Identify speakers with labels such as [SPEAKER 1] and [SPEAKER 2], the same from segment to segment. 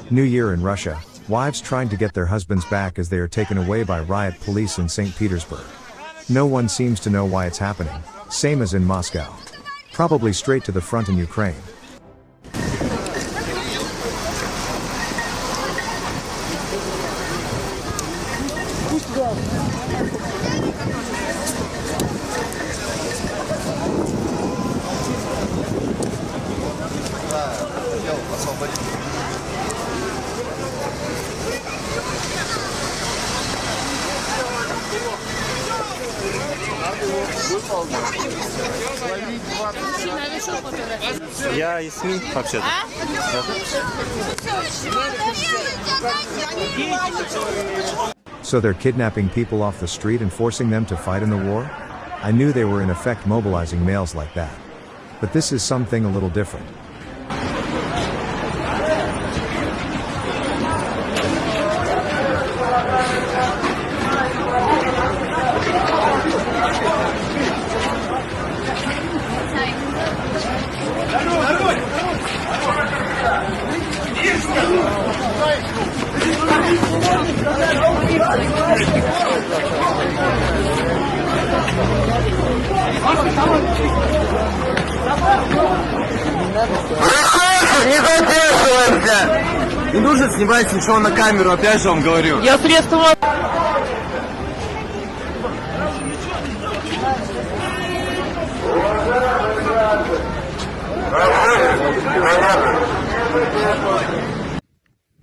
[SPEAKER 1] New Year in Russia, wives trying to get their husbands back as they are taken away by riot police in St. Petersburg. No one seems to know why it's happening, same as in Moscow. Probably straight to the front in Ukraine.
[SPEAKER 2] Я из СМИ вообще-то.
[SPEAKER 1] So they're kidnapping people off the street and forcing them to fight in the war? I knew they were in effect mobilizing males like that. But this is something a little different.
[SPEAKER 2] Не нужно снимать ничего на камеру, опять же вам говорю.
[SPEAKER 3] Я средства.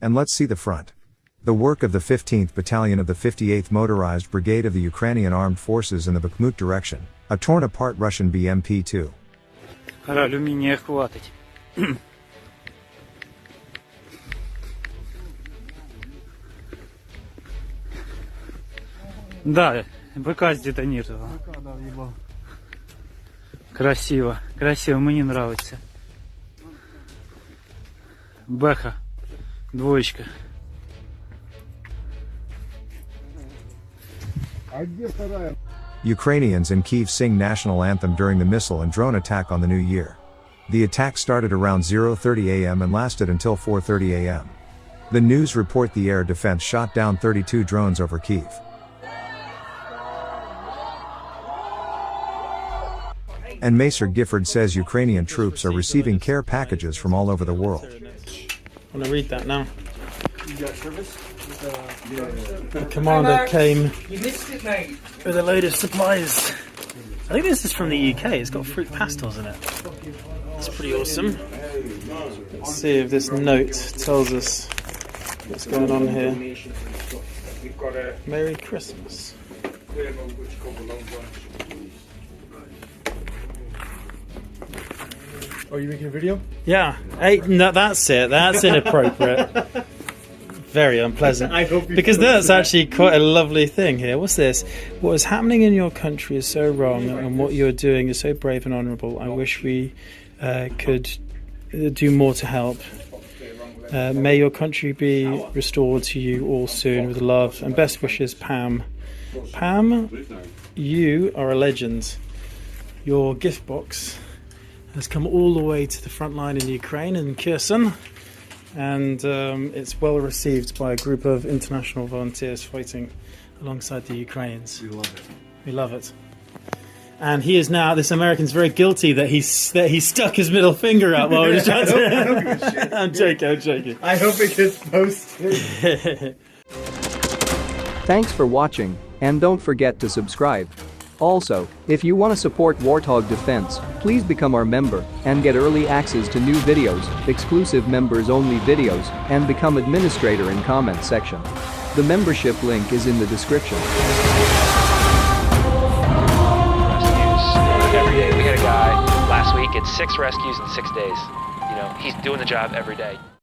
[SPEAKER 1] And let's see the front. The work of the 15th Battalion of the 58th Motorized Brigade of the Ukrainian Armed Forces in the Bakhmut direction, a torn-apart Russian BMP-2.
[SPEAKER 4] Алюминия хватить. Да, БК сдетонировал. Красиво, красиво, мне нравится. Бэха, двоечка.
[SPEAKER 1] Ukrainians in Kyiv sing national anthem during the missile and drone attack on the new year. The attack started around 0:30 a.m. and lasted until 4:30 a.m. The news report the air defense shot down 32 drones over Kyiv. And Macer Gifford says Ukrainian troops are receiving care packages from all over the world.
[SPEAKER 4] I'm going to read that now. The commander came with a load of supplies. I think this is from the UK. It's got fruit pastels in it. That's pretty awesome. Let's see if this note tells us what's going on here. Merry Christmas.
[SPEAKER 2] Are you making a video?
[SPEAKER 4] Yeah. Hey, no, that's it. That's inappropriate. Very unpleasant.
[SPEAKER 2] I hope you
[SPEAKER 4] because that's actually quite a lovely thing here. What's this? What is happening in your country is so wrong, and what you're doing is so brave and honourable. I wish we could do more to help. May your country be restored to you all soon with love and best wishes, Pam. Pam, you are a legend. Your gift box has come all the way to the front line in Ukraine, in Kherson, and it's well received by a group of international volunteers fighting alongside the Ukrainians.
[SPEAKER 2] We love it.
[SPEAKER 4] We love it. And he is now, this American's very guilty that he stuck his middle finger out while he was trying to... I'm joking.
[SPEAKER 2] I hope it gets posted.
[SPEAKER 5] Thanks for watching, and don't forget to subscribe. Also, if you want to support Warthog Defense, please become our member and get early access to new videos, exclusive members-only videos, and become administrator in comment section. The membership link is in the description.
[SPEAKER 6] Every day. We had a guy last week, it's 6 rescues in 6 days. You know, he's doing the job every day.